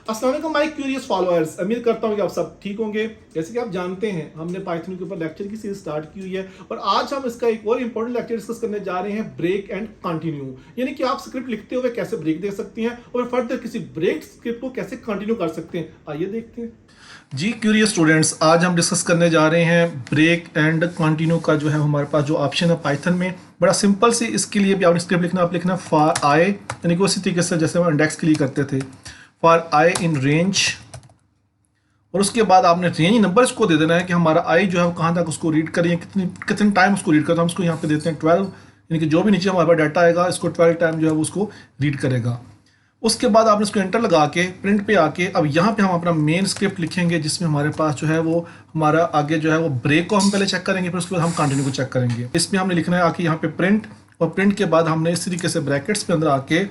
अस्सलाम वालेकुम my curious followers, उम्मीद करता हूँ कि आप सब ठीक होंगे। जैसे कि आप जानते हैं हमने पाइथन के ऊपर लेक्चर की सीरीज स्टार्ट की हुई है और आज हम इसका एक और इंपॉर्टेंट लेक्चर डिस्कस करने जा रहे हैं, ब्रेक एंड कंटिन्यू। यानी कि आप स्क्रिप्ट लिखते हुए कैसे ब्रेक दे सकते हैं और फर्दर किसी ब्रेक स्क्रिप्ट को कैसे कंटिन्यू कर सकते हैं। आइए देखते हैं। जी क्यूरियस स्टूडेंट्स, आज हम डिस्कस करने जा रहे हैं ब्रेक एंड कंटिन्यू का जो है हमारे पास जो ऑप्शन है पाइथन में। बड़ा सिंपल सी इसके लिए भी आपने स्क्रिप्ट लिखना, आप लिखना फॉर आई, यानी कि उसी तरीके से जैसे हम इंडेक्स के लिए करते थे, फॉर आई इन रेंज, और उसके बाद आपने रेंज नंबर इसको दे देना है कि हमारा आई जो है वो कहाँ तक उसको रीड करें, कितने टाइम उसको रीड करता है। हम इसको यहाँ पे देते हैं 12, यानी कि जो भी नीचे हमारे पास डाटा आएगा इसको 12 टाइम जो है वो उसको रीड करेगा। उसके बाद आपने इसको एंटर लगा के प्रिंट पे आके अब यहाँ पे हम अपना मेन स्क्रिप्ट लिखेंगे जिसमें हमारे पास जो है वो हमारा आगे जो है वो ब्रेक को हम पहले चेक करेंगे, फिर उसके बाद हम कंटिन्यू को चेक करेंगे। इसमें हमने लिखना है आके यहाँ पे प्रिंट, और प्रिंट के बाद हमने इस तरीके से ब्रैकेट्स पे अंदर आके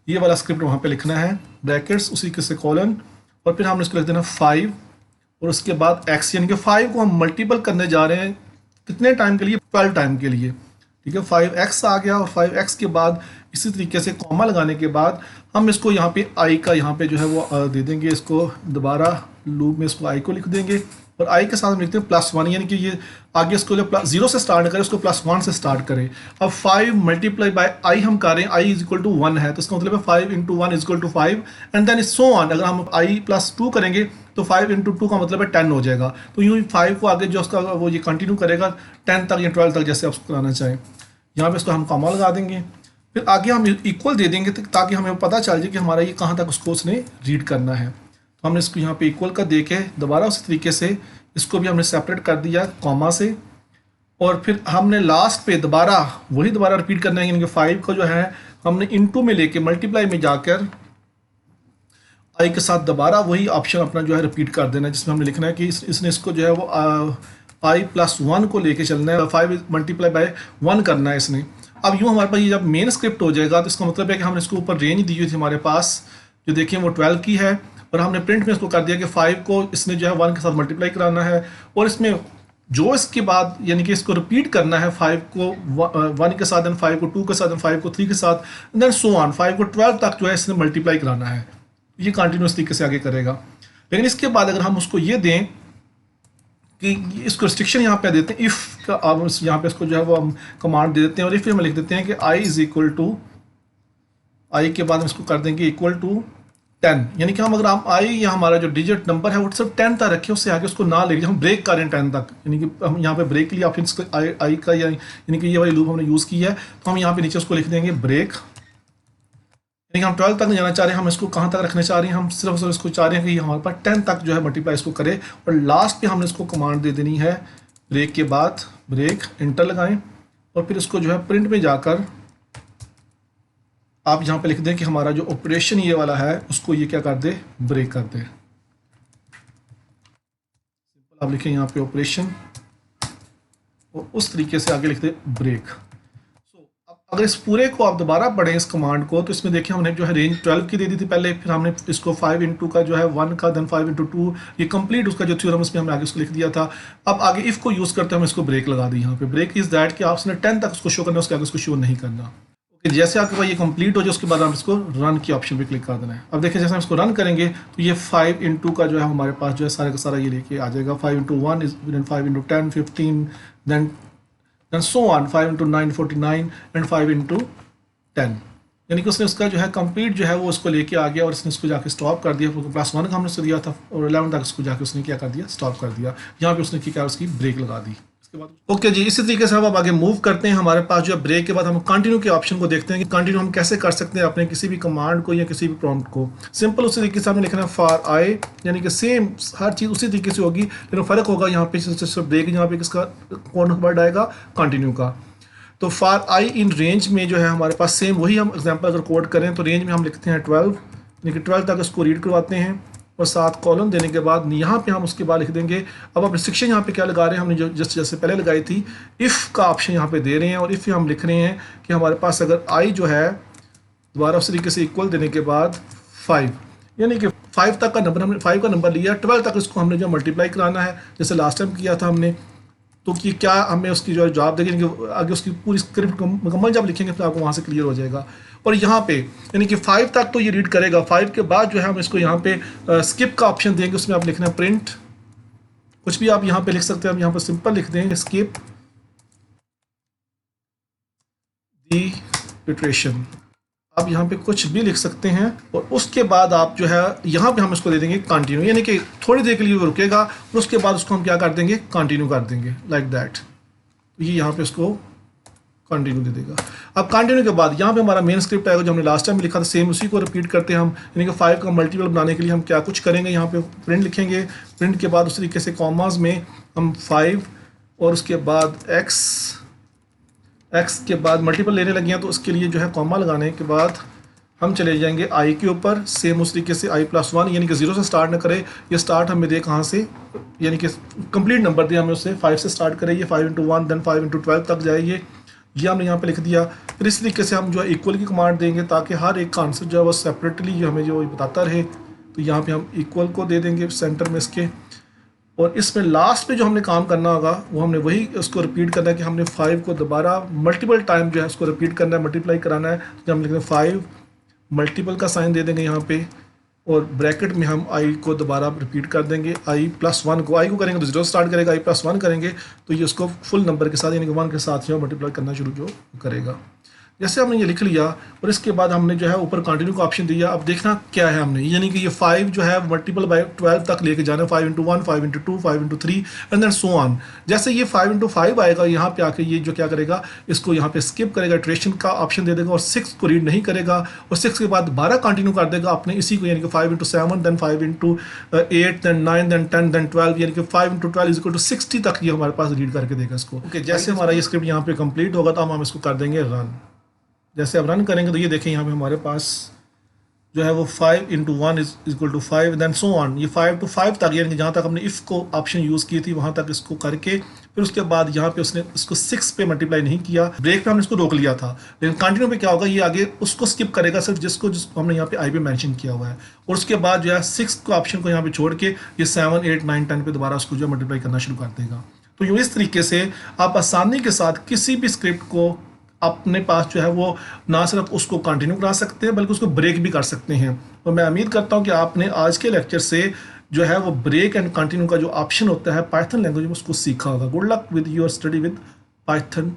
ये वाला स्क्रिप्ट वहाँ पे लिखना है, ब्रैकेट्स उसी के से कॉलन, और फिर हमने इसको लिख देना 5, और उसके बाद एक्स, यानी कि 5 को हम मल्टीपल करने जा रहे हैं कितने टाइम के लिए, 12 टाइम के लिए। ठीक है, 5x आ गया, और 5x के बाद इसी तरीके से कॉमा लगाने के बाद हम इसको यहाँ पे i का यहाँ पे जो है वो दे देंगे, इसको दोबारा लूप में इसको i को लिख देंगे, और i के साथ हम लिखते हैं +1, यानी कि ये आगे इसको जो 0 से स्टार्ट करें उसको +1 से स्टार्ट करें। अब 5 मल्टीप्लाई बाय i हम कर रहे हैं, i इज इक्वल टू 1 है, तो इसका मतलब है 5 into 1 is equal to 5, and then so on. अगर हम i+2 करेंगे तो 5 इंटू 2 का मतलब है 10 हो जाएगा। तो यूँ 5 को आगे जो उसका वो ये कंटिन्यू करेगा 10 तक या 12 तक, जैसे आप उसको कराना चाहें। यहाँ पे इसको हम कॉमा लगा देंगे, फिर आगे हम इक्वल दे देंगे ताकि हमें पता चल जाए कि हमारा ये कहाँ तक उसको उसने रीड करना है। तो हमने इसको यहाँ पे इक्वल का दे के दोबारा उसी तरीके से इसको भी हमने सेपरेट कर दिया कॉमा से, और फिर हमने लास्ट पे दोबारा रिपीट करना है, यानी कि 5 का जो है हमने इंटू में लेके मल्टीप्लाई में जाकर आई के साथ दोबारा वही ऑप्शन अपना जो है रिपीट कर देना है, जिसमें हमने लिखना है कि इसने इसको जो है वो i+1 को लेके चलना है, 5 मल्टीप्लाई बाय 1 करना है इसने। अब यूँ हमारे पास ये जब मेन स्क्रिप्ट हो जाएगा तो इसका मतलब है कि हमने इसको ऊपर रेंज दी हुई थी हमारे पास, जो देखिए वो 12 की है, और हमने प्रिंट में इसको कर दिया कि 5 को इसने जो है 1 के साथ मल्टीप्लाई कराना है, और इसमें जो इसके बाद यानी कि इसको रिपीट करना है 5 को 1 के साथ, 5 को 2 के साथ, 5 को 3 के साथ, देन सो ऑन 5 को 12 तक जो है इसने मल्टीप्लाई कराना है। ये कंटिन्यूस तरीके से आगे करेगा। लेकिन इसके बाद अगर हम उसको ये दें कि इसको रिस्ट्रिक्शन यहाँ पे देते हैं, इफ़ का अब यहाँ पे इसको जो है वो हम कमांड दे देते हैं, और इफ़ में लिख देते हैं कि i इज इक्वल टू, आई के बाद हम इसको कर देंगे इक्वल टू 10, यानी कि हम अगर हम i या हमारा जो डिजिट नंबर है वो सिर्फ 10 तक रखें, उससे आगे उसको ना ले, हम ब्रेक करें 10 तक, यानी कि हम यहाँ पे ब्रेक लिया, फिर इसको i का यानी कि ये वाली लूप हमने यूज़ की है, तो हम यहाँ पे नीचे उसको लिख देंगे ब्रेक, यानी कि हम 12 तक नहीं जाना चाह रहे हैं, हम इसको कहाँ तक रखना चाह रहे हैं, हम सिर्फ इसको चाह रहे हैं कि हमारे पास 10 तक जो है मल्टीप्लाई इसको करे, और लास्ट पे हमने इसको कमांड दे देनी है ब्रेक के बाद ब्रेक, इंटर लगाएं, और फिर इसको जो है प्रिंट में जाकर आप यहाँ पे लिख दें कि हमारा जो ऑपरेशन ये वाला है उसको ये क्या कर दे, ब्रेक कर दे। सिंपल आप लिखें यहाँ पे ऑपरेशन, और उस तरीके से आगे लिख दे ब्रेक। अगर इस पूरे को आप दोबारा पढ़ें इस कमांड को, तो इसमें देखिए हमने जो है रेंज 12 की दे दी थी पहले, फिर हमने इसको 5 इंटू का जो है 1 का, देन 5 इंटू 2, ये कंप्लीट उसका जो थ्योरम उसमें हमने आगे उसको लिख दिया था। अब आगे इफ़ को यूज़ करते हैं हम इसको ब्रेक लगा दी यहाँ पे। ब्रेक इज़ दैट कि आपने 10 तक उसको शो करना है, उसके आगे उसको शो नहीं करना। ओके, जैसे आपके पास ये कंप्लीट हो जाए उसके बाद हम इसको रन की ऑप्शन पर क्लिक कर देना है। अब देखिए जैसे हम इसको रन करेंगे तो ये 5 इंटू का जो है हमारे पास जो है सारा का सारा ये लेके आ जाएगा, 5 into 1 is 5 into 10 15, then so on 5 into 9 49, and 5 into 10, यानी कि उसने उसका जो है कंप्लीट जो है वो उसको लेके आ गया, और इसने उसको जाके स्टॉप कर दिया, +1 का हमने उसको दिया था, और 11 तक उसको जाके उसने क्या कर दिया, स्टॉप कर दिया। यहाँ पे उसने क्या उसकी ब्रेक लगा दी। इसके बाद ओके जी, इसी तरीके से हम अब आगे मूव करते हैं। हमारे पास जो है ब्रेक के बाद हम कंटिन्यू के ऑप्शन को देखते हैं कि कंटिन्यू हम कैसे कर सकते हैं अपने किसी भी कमांड को या किसी भी प्रॉम्प्ट को। सिंपल उसी तरीके से हमने लिखना है फॉर आई, यानी कि सेम हर चीज़ उसी तरीके से होगी, लेकिन फ़र्क होगा यहाँ पे ब्रेक, यहाँ पे किसका कौन वर्ड आएगा, कंटिन्यू का। तो फॉर आई इन रेंज में जो है हमारे पास सेम वही हम एग्जांपल अगर कोड करें तो रेंज में हम लिखते हैं 12, यानी कि 12 तक इसको रीड करवाते हैं, और साथ कॉलम देने के बाद यहाँ पे हम उसके बाद लिख देंगे। अब आप रिस्ट्रिक्शन यहाँ पे क्या लगा रहे हैं, हमने जो जैसे पहले लगाई थी, इफ़ का ऑप्शन यहाँ पे दे रहे हैं, और इफ़ हम लिख रहे हैं कि हमारे पास अगर आई जो है दोबारा उस तरीके से इक्वल देने के बाद 5, यानी कि 5 तक का नंबर, हमने 5 का नंबर लिया, 12 तक इसको हमने जो मल्टीप्लाई कराना है, जैसे लास्ट टाइम किया था हमने, तो कि क्या हमें उसकी जो है जवाब देगी, यानी कि आगे उसकी पूरी स्क्रिप्ट मुकम्मल जब लिखेंगे तो आपको वहाँ से क्लियर हो जाएगा। और यहाँ पे यानी कि 5 तक तो ये रीड करेगा, 5 के बाद जो है हम इसको यहाँ पे स्किप का ऑप्शन देंगे, उसमें आप लिखना है प्रिंट, कुछ भी आप यहाँ पे लिख सकते हैं, हम यहाँ पे सिंपल लिख दें स्किप दी इटरेशन, आप यहाँ पे कुछ भी लिख सकते हैं। और उसके बाद आप जो है यहाँ पे हम इसको दे देंगे कंटिन्यू, यानी कि थोड़ी देर के लिए वो रुकेगा और उसके बाद उसको हम क्या कर देंगे, कंटिन्यू कर देंगे लाइक दैट। ये यहाँ पे उसको कंटिन्यू दे देगा। अब कंटिन्यू के बाद यहाँ पे हमारा मेन स्क्रिप्ट आएगा जो हमने लास्ट टाइम लिखा था, सेम उसी को रिपीट करते हैं हम। यानी कि 5 का मल्टीपल बनाने के लिए हम क्या कुछ करेंगे, यहाँ पे प्रिंट लिखेंगे, प्रिंट के बाद उस तरीके से कॉमास में हम 5 और उसके बाद एक्स के बाद मल्टीपल लेने लगे हैं, तो उसके लिए जो है कॉमा लगाने के बाद हम चले जाएंगे आई के ऊपर, सेम उस तरीके से i+1, यानी कि 0 से स्टार्ट ना करे, ये स्टार्ट हमें दे कहाँ से, यानी कि कंप्लीट नंबर दिया हमें उससे 5 से स्टार्ट करें, ये 5 × 1 देन 5 × 12 तक जाए, ये हमने यहाँ पे लिख दिया। फिर इस तरीके से हम जो है इक्वल की कमांड देंगे ताकि हर एक का आंसर जो है वो सेपरेटली हमें जो बताता रहे। तो यहाँ पे हम इक्वल को दे देंगे सेंटर में इसके, और इसमें लास्ट पे जो हमने काम करना होगा वो हमने वही उसको रिपीट करना है कि हमने 5 को दोबारा मल्टीपल टाइम जो है उसको रिपीट करना है, मल्टीप्लाई कराना है। तो हम लिख दें 5 मल्टीपल का साइन दे देंगे यहाँ पे, और ब्रैकेट में हम i को दोबारा रिपीट कर देंगे, i+1 को, i को करेंगे तो 0 स्टार्ट करेगा, i+1 करेंगे तो ये उसको फुल नंबर के साथ यानी कि 1 के साथ ही मल्टीप्लाई करना शुरू जो करेगा। जैसे हमने ये लिख लिया और इसके बाद हमने जो है ऊपर कंटिन्यू का ऑप्शन दिया। अब देखना क्या है हमने, यानी कि ये 5 जो है मल्टीपल बाय 12 तक लेके जाना है, 5 × 1, 5 × 2, 5 × 3 एंड देन सो ऑन। जैसे ये 5 × 5 आएगा, यहाँ पे आके ये जो क्या करेगा, इसको यहाँ पे स्किप करेगा, इटरेशन का ऑप्शन दे देगा और 6 को रीड नहीं करेगा, और 6 के बाद 12 कंटिन्यू कर देगा अपने इसी को, यानी कि 5 × 7 देन 5 × 8 देन 9 देन 10 देन 12, यानी कि 5 × 12 = 60 तक ये हमारे पास रीड करके देगा इसको। ओके, जैसे हमारा ये स्क्रिप्ट यहाँ पे कंप्लीट होगा तो हम इसको कर देंगे रन। जैसे अब रन करेंगे तो ये देखें यहाँ पे हमारे पास जो है वो 5 × 1 = 5 देन सो ऑन, ये 5 to 5 तक, यानी कि जहाँ तक हमने इफ़ को ऑप्शन यूज़ की थी वहाँ तक इसको करके फिर उसके बाद यहाँ पे उसने इसको 6 पे मल्टीप्लाई नहीं किया, ब्रेक पे हमने इसको रोक लिया था, लेकिन कंटिन्यू पे क्या होगा, ये आगे उसको स्किप करेगा सिर्फ जिसको हमने यहाँ पे आई पे मेंशन किया हुआ है, और उसके बाद जो है 6 को ऑप्शन को यहाँ पे छोड़ के ये 7, 8, 9, 10 पे दोबारा उसको जो है मल्टीप्लाई करना शुरू कर देगा। तो यूँ इस तरीके से आप आसानी के साथ किसी भी स्क्रिप्ट को अपने पास जो है वो ना सिर्फ उसको कंटिन्यू करा सकते हैं बल्कि उसको ब्रेक भी कर सकते हैं। और मैं उम्मीद करता हूँ कि आपने आज के लेक्चर से जो है वो ब्रेक एंड कंटिन्यू का जो ऑप्शन होता है पाइथन लैंग्वेज में उसको सीखा होगा। Good luck with your study with Python.